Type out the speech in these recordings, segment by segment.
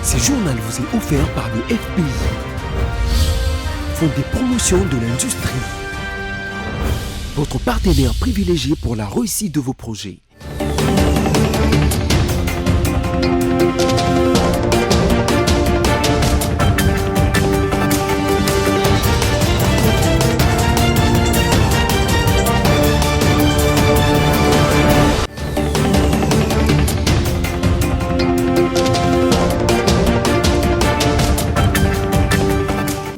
Ce journal vous est offert par le FPI, Fonds de promotion de l'industrie, votre partenaire privilégié pour la réussite de vos projets.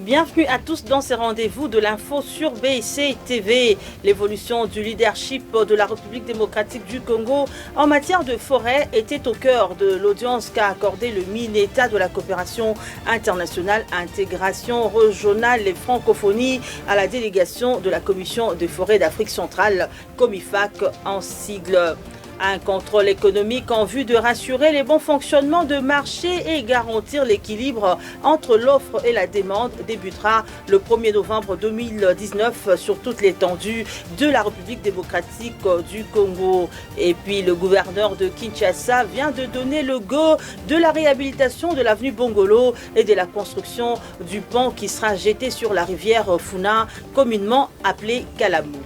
Bienvenue à tous dans ces rendez-vous de l'info sur BIC TV. L'évolution du leadership de la République démocratique du Congo en matière de forêt était au cœur de l'audience qu'a accordé le MINETA de la coopération internationale, intégration régionale et francophonie à la délégation de la Commission des forêts d'Afrique centrale, COMIFAC en sigle. Un contrôle économique en vue de rassurer les bons fonctionnements de marché et garantir l'équilibre entre l'offre et la demande débutera le 1er novembre 2019 sur toute l'étendue de la République démocratique du Congo. Et puis le gouverneur de Kinshasa vient de donner le go de la réhabilitation de l'avenue Bongolo et de la construction du pont qui sera jeté sur la rivière Funa, communément appelée Kalamou.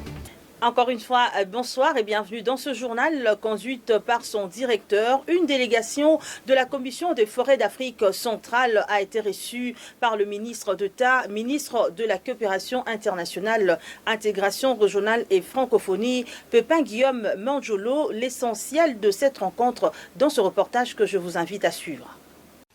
Encore une fois, bonsoir et bienvenue dans ce journal conduite par son directeur. Une délégation de la Commission des forêts d'Afrique centrale a été reçue par le ministre d'État, ministre de la coopération internationale, intégration régionale et francophonie, Pépin Guillaume Manjolo. L'essentiel de cette rencontre dans ce reportage que je vous invite à suivre.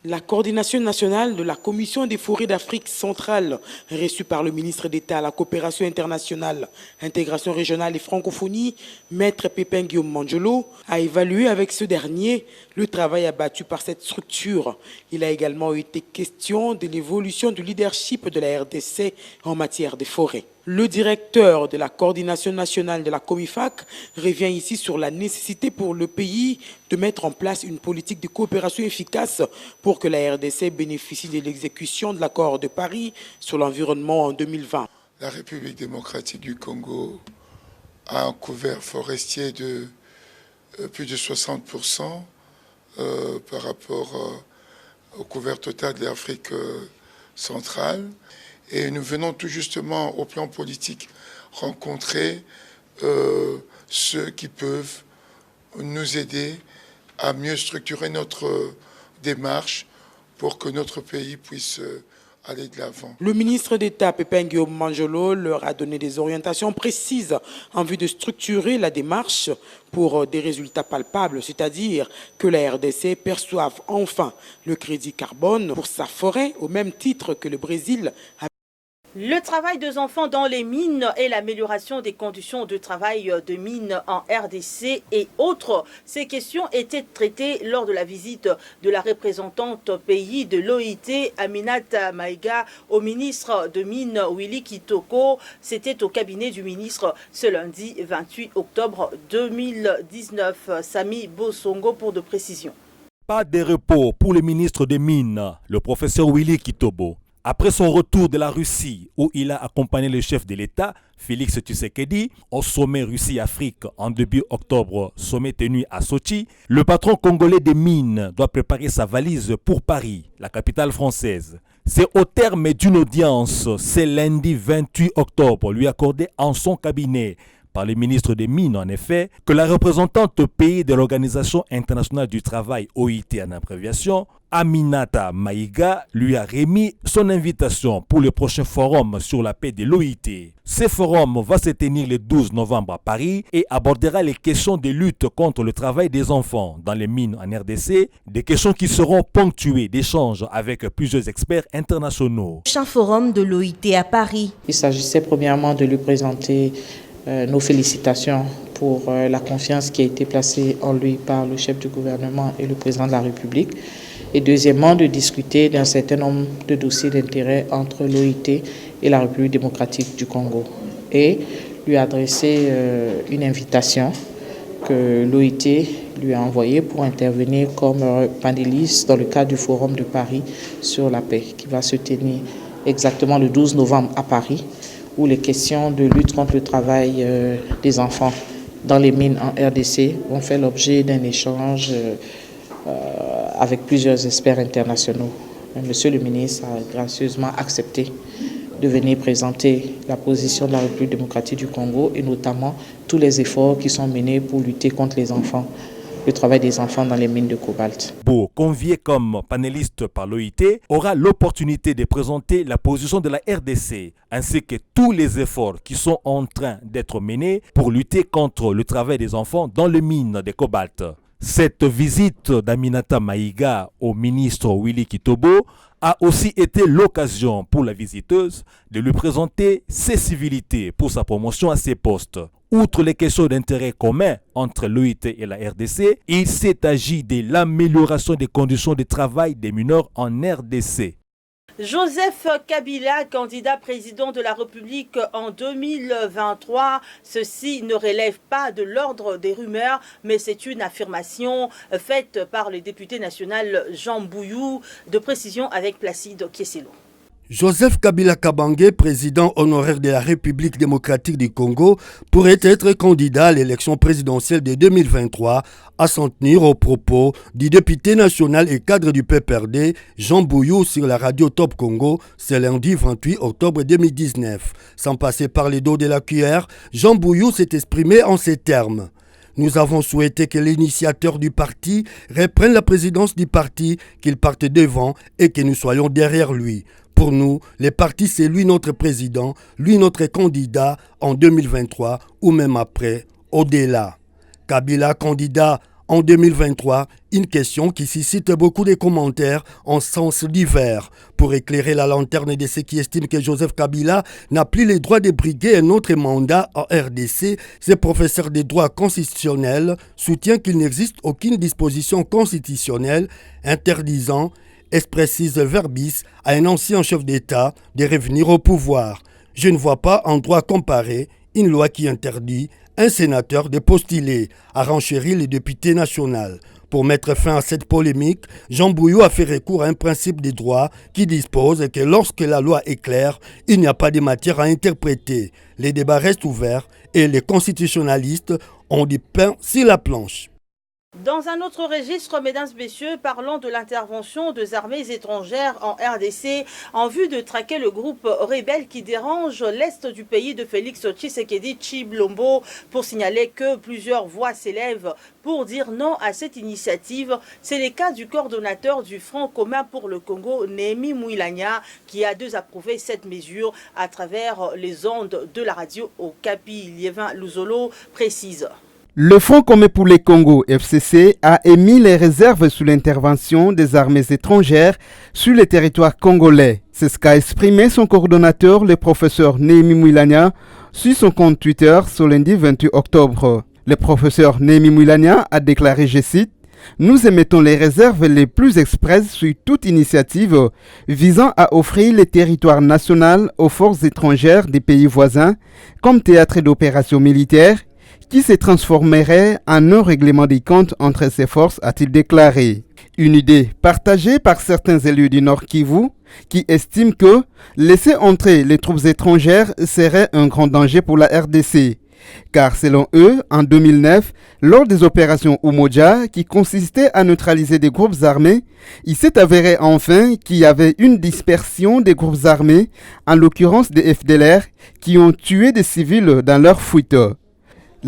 La coordination nationale de la Commission des forêts d'Afrique centrale, reçue par le ministre d'État à la coopération internationale, intégration régionale et francophonie, Maître Pépin Guillaume Manjolo, a évalué avec ce dernier le travail abattu par cette structure. Il a également été question de l'évolution du leadership de la RDC en matière de forêts. Le directeur de la coordination nationale de la COMIFAC revient ici sur la nécessité pour le pays de mettre en place une politique de coopération efficace pour que la RDC bénéficie de l'exécution de l'accord de Paris sur l'environnement en 2020. La République démocratique du Congo a un couvert forestier de plus de 60% par rapport au couvert total de l'Afrique centrale. Et nous venons tout justement au plan politique rencontrer ceux qui peuvent nous aider à mieux structurer notre démarche pour que notre pays puisse aller de l'avant. Le ministre d'État Pépin Guillaume Manjolo leur a donné des orientations précises en vue de structurer la démarche pour des résultats palpables, c'est-à-dire que la RDC perçoive enfin le crédit carbone pour sa forêt au même titre que le Brésil a. Le travail des enfants dans les mines et l'amélioration des conditions de travail de mines en RDC et autres. Ces questions étaient traitées lors de la visite de la représentante pays de l'OIT, Aminata Maïga, au ministre de Mines, Willy Kitoko. C'était au cabinet du ministre ce lundi 28 octobre 2019. Sami Bosongo pour de précisions. Pas de repos pour le ministre des Mines, le professeur Willy Kitoko. Après son retour de la Russie, où il a accompagné le chef de l'État, Félix Tshisekedi, au sommet Russie-Afrique en début octobre, sommet tenu à Sochi, le patron congolais des mines doit préparer sa valise pour Paris, la capitale française. C'est au terme d'une audience, c'est lundi 28 octobre, lui accordé en son cabinet par le ministre des Mines, en effet, que la représentante pays de l'Organisation internationale du travail, OIT en abréviation, Aminata Maïga, lui a remis son invitation pour le prochain forum sur la paix de l'OIT. Ce forum va se tenir le 12 novembre à Paris et abordera les questions de lutte contre le travail des enfants dans les mines en RDC, des questions qui seront ponctuées d'échanges avec plusieurs experts internationaux. Prochain forum de l'OIT à Paris. Il s'agissait premièrement de lui présenter nos félicitations pour la confiance qui a été placée en lui par le chef du gouvernement et le président de la République. Et deuxièmement, de discuter d'un certain nombre de dossiers d'intérêt entre l'OIT et la République démocratique du Congo. Et lui adresser une invitation que l'OIT lui a envoyée pour intervenir comme panéliste dans le cadre du Forum de Paris sur la paix, qui va se tenir exactement le 12 novembre à Paris, où les questions de lutte contre le travail des enfants dans les mines en RDC vont faire l'objet d'un échange avec plusieurs experts internationaux. Monsieur le ministre a gracieusement accepté de venir présenter la position de la République démocratique du Congo et notamment tous les efforts qui sont menés pour lutter contre les enfants, le travail des enfants dans les mines de cobalt. Beau, convié comme panéliste par l'OIT, aura l'opportunité de présenter la position de la RDC ainsi que tous les efforts qui sont en train d'être menés pour lutter contre le travail des enfants dans les mines de cobalt. Cette visite d'Aminata Maïga au ministre Willy Kitobo a aussi été l'occasion pour la visiteuse de lui présenter ses civilités pour sa promotion à ses postes. Outre les questions d'intérêt commun entre l'OIT et la RDC, il s'est agi de l'amélioration des conditions de travail des mineurs en RDC. Joseph Kabila, candidat président de la République en 2023, ceci ne relève pas de l'ordre des rumeurs, mais c'est une affirmation faite par le député national Jean Bouyou, de précision avec Placide Kieselo. Joseph Kabila Kabange, président honoraire de la République démocratique du Congo, pourrait être candidat à l'élection présidentielle de 2023, à s'en tenir aux propos du député national et cadre du PPRD, Jean Bouyou, sur la radio Top Congo, ce lundi 28 octobre 2019. Sans passer par les dos de la cuillère, Jean Bouyou s'est exprimé en ces termes. Nous avons souhaité que l'initiateur du parti reprenne la présidence du parti, qu'il parte devant et que nous soyons derrière lui. Pour nous, le parti, c'est lui notre président, lui notre candidat en 2023 ou même après, au-delà. Kabila candidat en 2023, une question qui suscite beaucoup de commentaires en sens divers. Pour éclairer la lanterne de ceux qui estiment que Joseph Kabila n'a plus les droits de briguer un autre mandat en RDC, ce professeur de droit constitutionnel soutient qu'il n'existe aucune disposition constitutionnelle interdisant expressis verbis à un ancien chef d'État de revenir au pouvoir. Je ne vois pas en droit comparé une loi qui interdit un sénateur de postuler, a renchéri le député national. Pour mettre fin à cette polémique, Jean Bouyou a fait recours à un principe de droit qui dispose que lorsque la loi est claire, il n'y a pas de matière à interpréter. Les débats restent ouverts et les constitutionnalistes ont du pain sur la planche. Dans un autre registre, mesdames et messieurs, parlons de l'intervention des armées étrangères en RDC en vue de traquer le groupe rebelle qui dérange l'est du pays de Félix Tshisekedi Tshilombo, pour signaler que plusieurs voix s'élèvent pour dire non à cette initiative. C'est le cas du coordonnateur du Front commun pour le Congo, Némi Mouilania, qui a désapprouvé cette mesure à travers les ondes de la radio Okapi. Liévin Luzolo précise. Le Front commun pour le Congo, FCC, a émis les réserves sur l'intervention des armées étrangères sur le territoire congolais. C'est ce qu'a exprimé son coordonnateur, le professeur Némi Mouilania, sur son compte Twitter ce lundi 28 octobre. Le professeur Némi Mouilania a déclaré, je cite, « Nous émettons les réserves les plus expresses sur toute initiative visant à offrir le territoire national aux forces étrangères des pays voisins comme théâtre d'opérations militaires qui se transformerait en un règlement des comptes entre ces forces, a-t-il déclaré. Une idée partagée par certains élus du Nord Kivu qui estiment que laisser entrer les troupes étrangères serait un grand danger pour la RDC. Car selon eux, en 2009, lors des opérations Umoja qui consistaient à neutraliser des groupes armés, il s'est avéré enfin qu'il y avait une dispersion des groupes armés, en l'occurrence des FDLR, qui ont tué des civils dans leur fuite.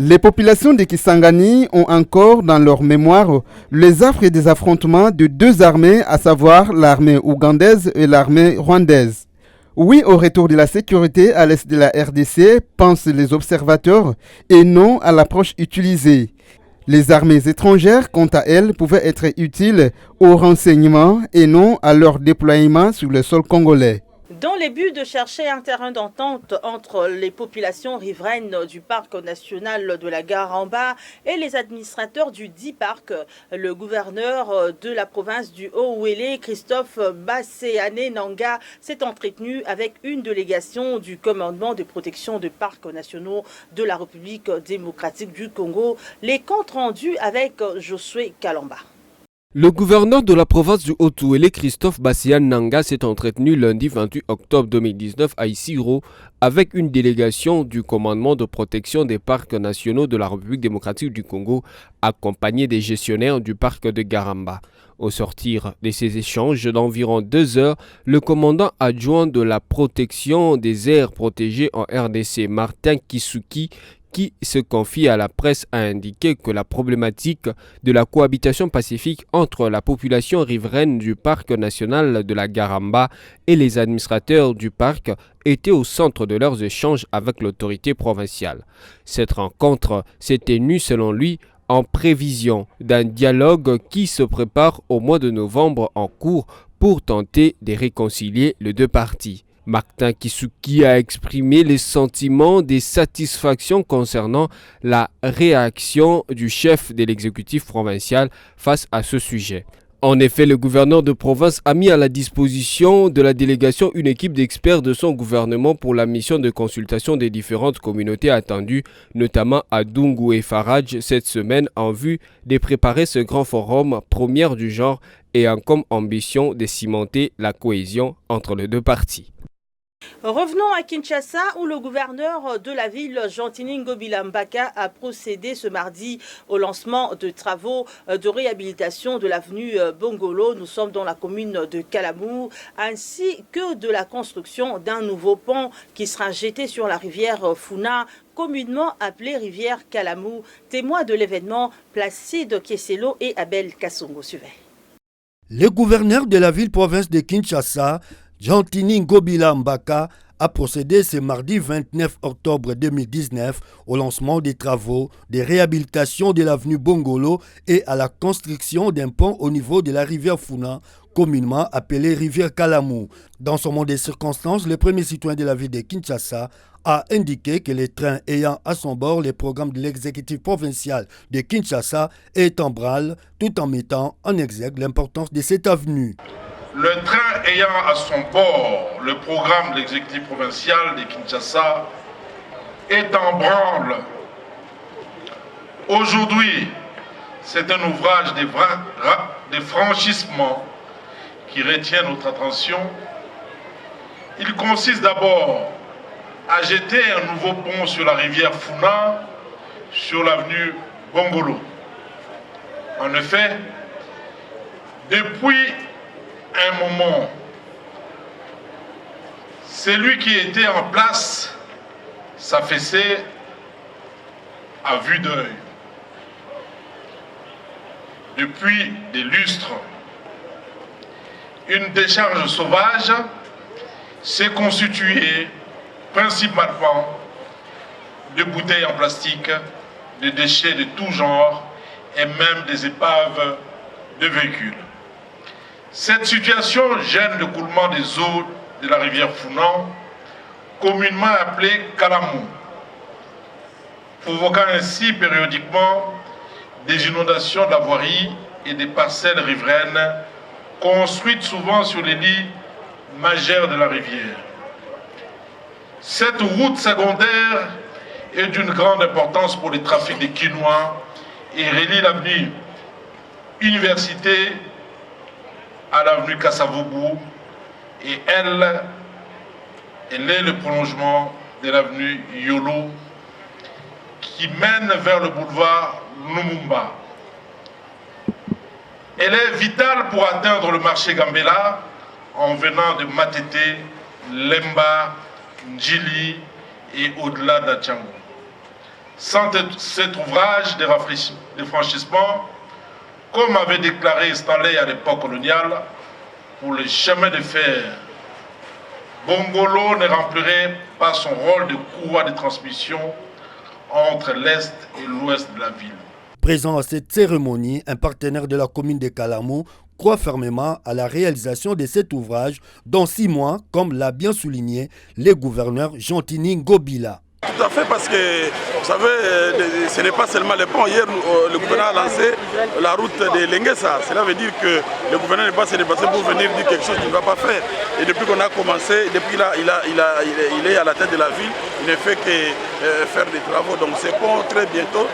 Les populations de Kisangani ont encore dans leur mémoire les affres des affrontements de deux armées, à savoir l'armée ougandaise et l'armée rwandaise. Oui au retour de la sécurité à l'est de la RDC, pensent les observateurs, et non à l'approche utilisée. Les armées étrangères, quant à elles, pouvaient être utiles au renseignement et non à leur déploiement sur le sol congolais. Dans le but de chercher un terrain d'entente entre les populations riveraines du parc national de la Garamba et les administrateurs du dit parc, le gouverneur de la province du Haut-Ouélé, Christophe Basséané Nanga, s'est entretenu avec une délégation du commandement de protection des parcs nationaux de la République démocratique du Congo. Les comptes rendus avec Josué Kalamba. Le gouverneur de la province du Haut-Touélé, Christophe Bassian Nanga, s'est entretenu lundi 28 octobre 2019 à Isiro avec une délégation du commandement de protection des parcs nationaux de la République démocratique du Congo, accompagné des gestionnaires du parc de Garamba. Au sortir de ces échanges d'environ 2 heures, le commandant adjoint de la protection des aires protégées en RDC, Martin Kisuki, qui se confie à la presse, a indiqué que la problématique de la cohabitation pacifique entre la population riveraine du parc national de la Garamba et les administrateurs du parc était au centre de leurs échanges avec l'autorité provinciale. Cette rencontre s'est tenue, selon lui, en prévision d'un dialogue qui se prépare au mois de novembre en cours pour tenter de réconcilier les deux parties. Martin Kisuki a exprimé les sentiments de satisfaction concernant la réaction du chef de l'exécutif provincial face à ce sujet. En effet, le gouverneur de province a mis à la disposition de la délégation une équipe d'experts de son gouvernement pour la mission de consultation des différentes communautés attendues, notamment à Dungu et Faradj cette semaine, en vue de préparer ce grand forum première du genre et en comme ambition de cimenter la cohésion entre les deux parties. Revenons à Kinshasa où le gouverneur de la ville, Jean-Tini Ngobila Mbaka, a procédé ce mardi au lancement de travaux de réhabilitation de l'avenue Bongolo. Nous sommes dans la commune de Kalamou, ainsi que de la construction d'un nouveau pont qui sera jeté sur la rivière Funa, communément appelée rivière Kalamou. Témoins de l'événement, Placide Kieselo et Abel Kassongo. Suivez. Le gouverneur de la ville-province de Kinshasa, Jean-Tini Ngobila Mbaka, a procédé ce mardi 29 octobre 2019 au lancement des travaux de réhabilitation de l'avenue Bongolo et à la construction d'un pont au niveau de la rivière Funa, communément appelée rivière Kalamou. Dans ce monde de circonstances, le premier citoyen de la ville de Kinshasa a indiqué que les trains ayant à son bord les programmes de l'exécutif provincial de Kinshasa est en branle, tout en mettant en exergue l'importance de cette avenue. Le train ayant à son bord le programme de l'exécutif provincial de Kinshasa est en branle. Aujourd'hui, c'est un ouvrage de franchissement qui retient notre attention. Il consiste d'abord à jeter un nouveau pont sur la rivière Funa, sur l'avenue Bongolo. En effet, depuis un moment, celui qui était en place s'affaissait à vue d'œil. Depuis des lustres, une décharge sauvage s'est constituée principalement de bouteilles en plastique, de déchets de tout genre et même des épaves de véhicules. Cette situation gêne le coulement des eaux de la rivière Founan, communément appelée Kalamou, provoquant ainsi périodiquement des inondations de la voirie et des parcelles riveraines construites souvent sur les lits majeurs de la rivière. Cette route secondaire est d'une grande importance pour le trafic des quinois et relie l'avenue Université à l'avenue Kassavoubou et elle est le prolongement de l'avenue Yolo qui mène vers le boulevard Lumumba. Elle est vitale pour atteindre le marché Gambela en venant de Matete, Lemba, Ndjili et au-delà d'Atchango. Sans cet ouvrage de franchissement, comme avait déclaré Stanley à l'époque coloniale, pour le chemin de fer, Bongolo ne remplirait pas son rôle de courroie de transmission entre l'Est et l'Ouest de la ville. Présent à cette cérémonie, un partenaire de la commune de Kalamou croit fermement à la réalisation de cet ouvrage dans 6 mois, comme l'a bien souligné le gouverneur Jean-Tini Ngobila. Tout à fait, parce que vous savez, ce n'est pas seulement les ponts. Hier, le gouvernement a lancé la route de Lenguesa. Cela veut dire que le gouvernement n'est pas se dépasser pour venir dire quelque chose qu'il ne va pas faire. Et depuis qu'on a commencé, depuis il est à la tête de la ville, il ne fait que faire des travaux. Donc ces ponts, très bientôt,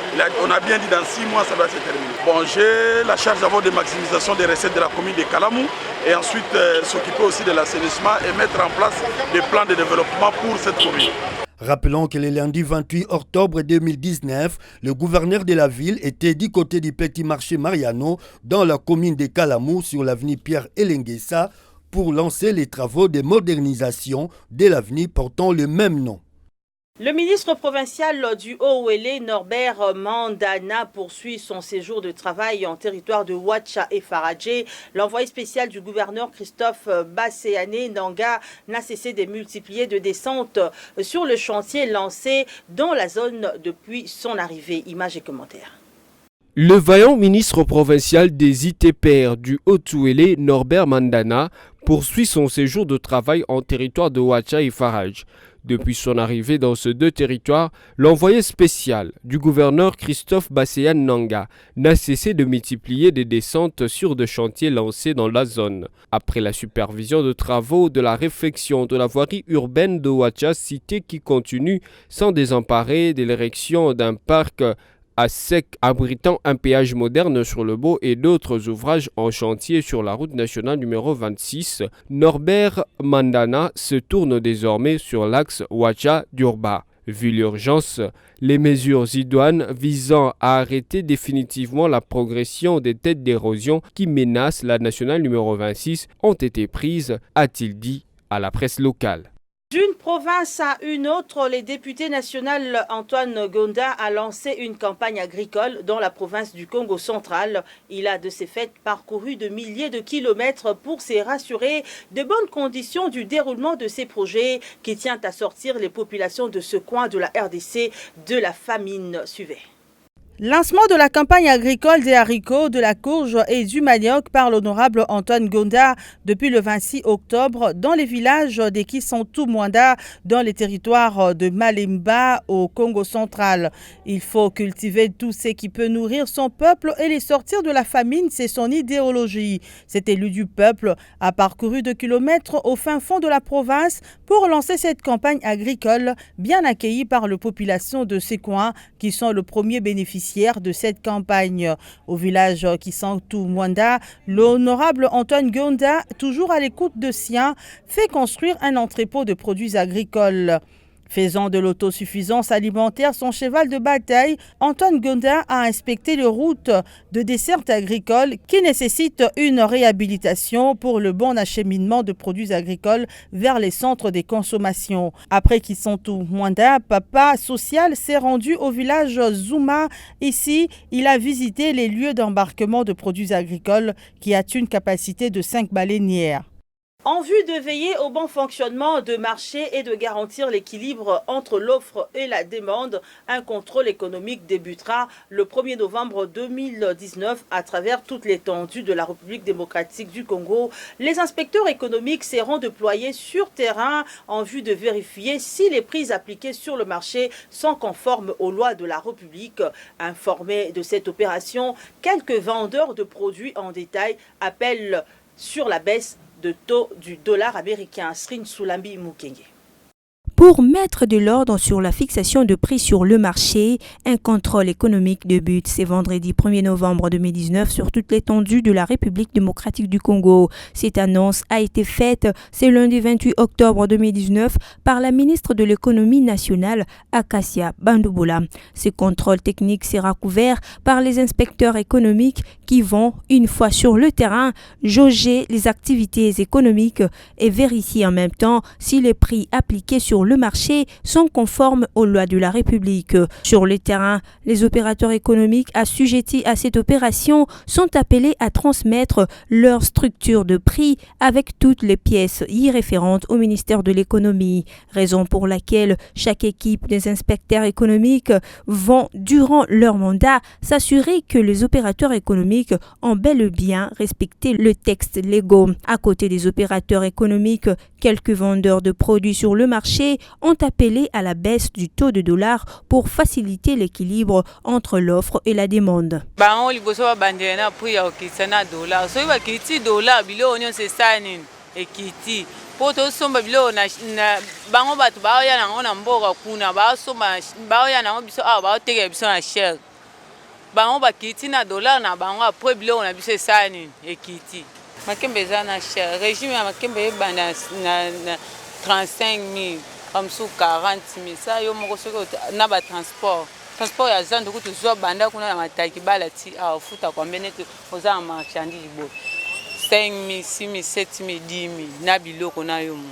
on a bien dit dans 6 mois, ça va se terminer. Bon, j'ai la charge d'abord de maximisation des recettes de la commune de Kalamou et ensuite s'occuper aussi de l'assainissement et mettre en place des plans de développement pour cette commune. Rappelons que le lundi 28 octobre 2019, le gouverneur de la ville était du côté du petit marché Mariano dans la commune de Kalamou sur l'avenue Pierre Elenguesa pour lancer les travaux de modernisation de l'avenue portant le même nom. Le ministre provincial du Haut-Ouélé, Norbert Mandana, poursuit son séjour de travail en territoire de Ouacha et Faradje. L'envoyé spécial du gouverneur Christophe Basséané Nanga n'a cessé de multiplier de descentes sur le chantier lancé dans la zone depuis son arrivée. Images et commentaires. Le vaillant ministre provincial des ITPR du Haut-Ouélé, Norbert Mandana, poursuit son séjour de travail en territoire de Ouacha et Faradje. Depuis son arrivée dans ces deux territoires, l'envoyé spécial du gouverneur Christophe Basséané Nanga n'a cessé de multiplier des descentes sur des chantiers lancés dans la zone. Après la supervision de travaux de la réfection de la voirie urbaine de Ouacha, cité qui continue sans désemparer de l'érection d'un parc à sec abritant un péage moderne sur le Beau et d'autres ouvrages en chantier sur la route nationale numéro 26, Norbert Mandana se tourne désormais sur l'axe Ouacha-Durba. Vu l'urgence, les mesures idoines visant à arrêter définitivement la progression des têtes d'érosion qui menacent la nationale numéro 26 ont été prises, a-t-il dit à la presse locale. D'une province à une autre, les députés nationaux Antoine Gonda a lancé une campagne agricole dans la province du Congo central. Il a de ce fait parcouru de milliers de kilomètres pour se rassurer de bonnes conditions du déroulement de ces projets qui tient à sortir les populations de ce coin de la RDC de la famine. Suivez. Lancement de la campagne agricole des haricots, de la courge et du manioc par l'honorable Antoine Gonda depuis le 26 octobre dans les villages de Kisantu-Mwanda dans les territoires de Malemba au Congo central. Il faut cultiver tout ce qui peut nourrir son peuple et les sortir de la famine, c'est son idéologie. Cet élu du peuple a parcouru 2 kilomètres au fin fond de la province pour lancer cette campagne agricole bien accueillie par la population de ces coins qui sont le premier bénéficiaire de cette campagne. Au village Kisantu-Mwanda, l'honorable Antoine Gonda, toujours à l'écoute de siens, fait construire un entrepôt de produits agricoles. Faisant de l'autosuffisance alimentaire son cheval de bataille, Antoine Gonda a inspecté les routes de desserte agricole qui nécessitent une réhabilitation pour le bon acheminement de produits agricoles vers les centres de consommation. Après Kisantu-Mwanda, Papa Social s'est rendu au village Zuma. Ici, il a visité les lieux d'embarquement de produits agricoles qui a une capacité de 5 baleinières. En vue de veiller au bon fonctionnement de marché et de garantir l'équilibre entre l'offre et la demande, un contrôle économique débutera le 1er novembre 2019 à travers toute l'étendue de la République démocratique du Congo. Les inspecteurs économiques seront déployés sur terrain en vue de vérifier si les prix appliqués sur le marché sont conformes aux lois de la République. Informés de cette opération, quelques vendeurs de produits en détail appellent sur la baisse de taux du dollar américain. Srin Soulambi Mukenge. Pour mettre de l'ordre sur la fixation de prix sur le marché, un contrôle économique débute ce vendredi 1er novembre 2019 sur toute l'étendue de la République démocratique du Congo. Cette annonce a été faite ce lundi 28 octobre 2019 par la ministre de l'économie nationale, Acacia Bandouboula. Ce contrôle technique sera couvert par les inspecteurs économiques qui vont, une fois sur le terrain, jauger les activités économiques et vérifier en même temps si les prix appliqués sur le marché sont conformes aux lois de la République. Sur le terrain, les opérateurs économiques assujettis à cette opération sont appelés à transmettre leur structure de prix avec toutes les pièces y référentes au ministère de l'économie. Raison pour laquelle chaque équipe des inspecteurs économiques vont, durant leur mandat, s'assurer que les opérateurs économiques ont bel et bien respecté le texte légaux. À côté des opérateurs économiques, quelques vendeurs de produits sur le marché marché ont appelé à la baisse du taux de dollar pour faciliter l'équilibre entre l'offre et la demande. Poto somba bilo na bango batu ba ya na mboka kuna ba somba ba ya na biso ba tege biso na share bango ba kiti na dollar na bango après bilo na biso sani ekiti makembe za na share régime ya makembe banda na 35000 comme sous 40000 ça yo moko soko na ba transport ya zando kutu zo banda kuna na mataki bala ti a futa kwa mbeneto oza marchandise bo 5 000, 6 000, 7 000, 10 000, na biloko na yo mo.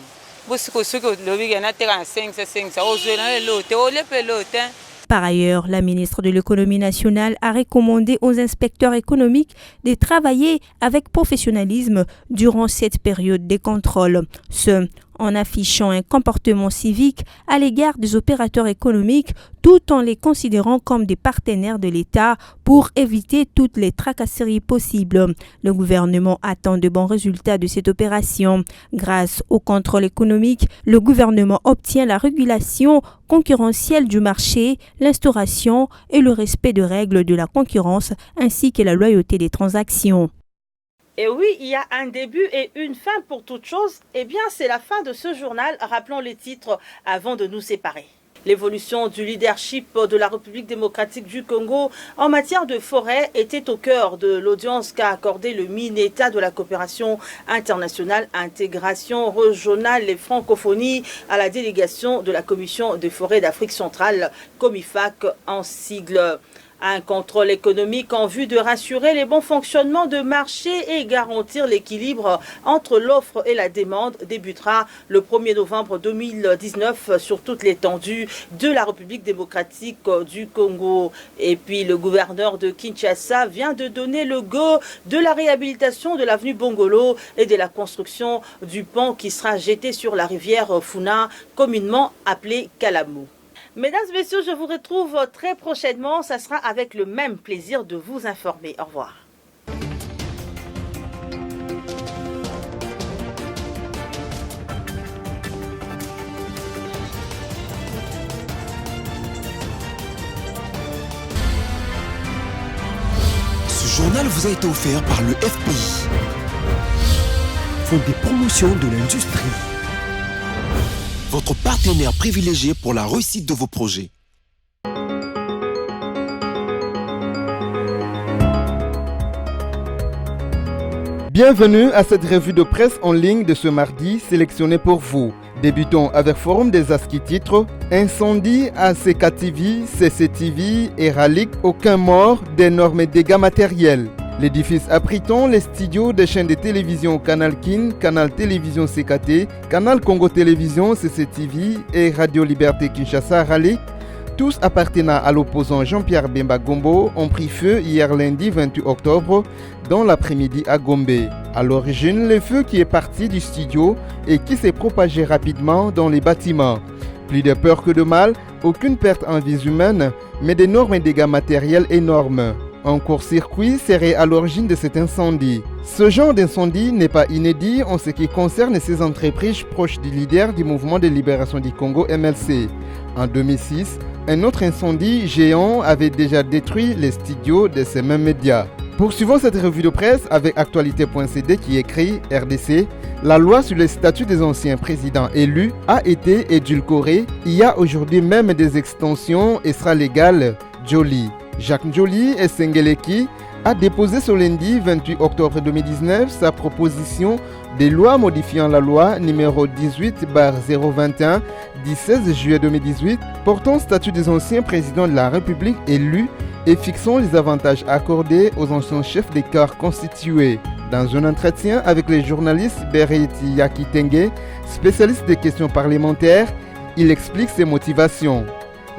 Bosiko soko lobi na teka na 500 ozo na lote o lepe lote. Par ailleurs, la ministre de l'économie nationale a recommandé aux inspecteurs économiques de travailler avec professionnalisme durant cette période de contrôle. Ce en affichant un comportement civique à l'égard des opérateurs économiques tout en les considérant comme des partenaires de l'État pour éviter toutes les tracasseries possibles. Le gouvernement attend de bons résultats de cette opération. Grâce au contrôle économique, le gouvernement obtient la régulation concurrentielle du marché, l'instauration et le respect de règles de la concurrence ainsi que la loyauté des transactions. Et oui, il y a un début et une fin pour toute chose. Eh bien, c'est la fin de ce journal. Rappelons les titres avant de nous séparer. L'évolution du leadership de la République démocratique du Congo en matière de forêt était au cœur de l'audience qu'a accordé le MINETA de la coopération internationale, intégration régionale et francophonie à la délégation de la Commission des forêts d'Afrique centrale, COMIFAC en sigle. Un contrôle économique en vue de rassurer les bons fonctionnements de marché et garantir l'équilibre entre l'offre et la demande débutera le 1er novembre 2019 sur toute l'étendue de la République démocratique du Congo. Et puis le gouverneur de Kinshasa vient de donner le go de la réhabilitation de l'avenue Bongolo et de la construction du pont qui sera jeté sur la rivière Funa, communément appelée Kalamou. Mesdames et messieurs, je vous retrouve très prochainement. Ça sera avec le même plaisir de vous informer. Au revoir. Ce journal vous a été offert par le FPI, Fonds des promotions de l'industrie. Votre partenaire privilégié pour la réussite de vos projets. Bienvenue à cette revue de presse en ligne de ce mardi sélectionnée pour vous. Débutons avec Forum des ASCII titre Incendie à CKTV, CCTV et Ralik, aucun mort, d'énormes dégâts matériels. L'édifice abritant les studios des chaînes de télévision Canal Kin, Canal Télévision CKT, Canal Congo Télévision CCTV et Radio Liberté Kinshasa Rally, tous appartenant à l'opposant Jean-Pierre Bemba Gombo, ont pris feu hier lundi 28 octobre dans l'après-midi à Gombe. À l'origine, le feu qui est parti du studio et qui s'est propagé rapidement dans les bâtiments. Plus de peur que de mal, aucune perte en vies humaines, mais d'énormes dégâts matériels énormes. Un court-circuit serait à l'origine de cet incendie. Ce genre d'incendie n'est pas inédit en ce qui concerne ces entreprises proches du leader du mouvement de libération du Congo MLC. En 2006, un autre incendie géant avait déjà détruit les studios de ces mêmes médias. Poursuivons cette revue de presse avec Actualité.cd qui écrit RDC. La loi sur le statut des anciens présidents élus a été édulcorée. Il y a aujourd'hui même des extensions et sera légale. Joly. Jacques Joly et Sengeleki a déposé ce lundi 28 octobre 2019 sa proposition de loi modifiant la loi numéro 18/021 du 16 juillet 2018 portant statut des anciens présidents de la République élus et fixant les avantages accordés aux anciens chefs des corps constitués. Dans un entretien avec les journalistes Bereti Yakitenge, spécialiste des questions parlementaires, il explique ses motivations.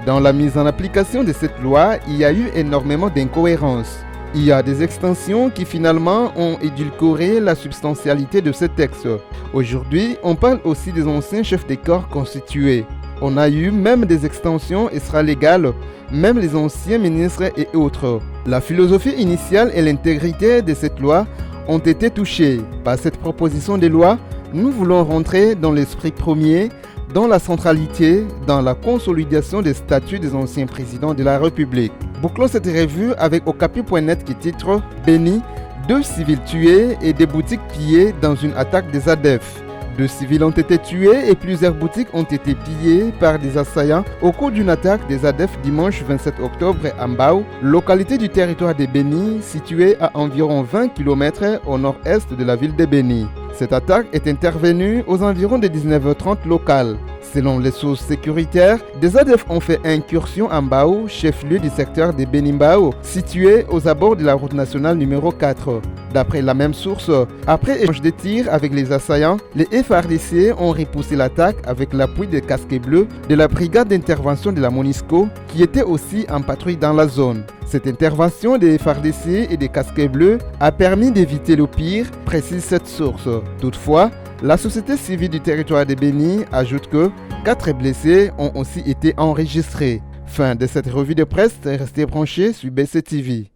Dans la mise en application de cette loi, il y a eu énormément d'incohérences. Il y a des extensions qui finalement ont édulcoré la substantialité de ce texte. Aujourd'hui, on parle aussi des anciens chefs des corps constitués. On a eu même des extensions et sera légal, même les anciens ministres et autres. La philosophie initiale et l'intégrité de cette loi ont été touchées. Par cette proposition de loi, nous voulons rentrer dans l'esprit premier dont la centralité dans la consolidation des statuts des anciens présidents de la République. Bouclons cette revue avec Okapi.net qui titre « Béni, 2 civils tués et des boutiques pillées dans une attaque des ADF ». 2 civils ont été tués et plusieurs boutiques ont été pillées par des assaillants au cours d'une attaque des ADF dimanche 27 octobre à Mbao, localité du territoire de Béni, située à environ 20 km au nord-est de la ville de Béni. Cette attaque est intervenue aux environs de 19h30 locales. Selon les sources sécuritaires, des ADF ont fait incursion à Mbao, chef-lieu du secteur de Béni-Mbao, situé aux abords de la route nationale numéro 4. D'après la même source, après échange de tirs avec les assaillants, les FARDC ont repoussé l'attaque avec l'appui des casques bleus de la brigade d'intervention de la MONUSCO qui était aussi en patrouille dans la zone. Cette intervention des FARDC et des casques bleus a permis d'éviter le pire, précise cette source. Toutefois, la société civile du territoire de Béni ajoute que 4 blessés ont aussi été enregistrés. Fin de cette revue de presse, restez branchés sur BC TV.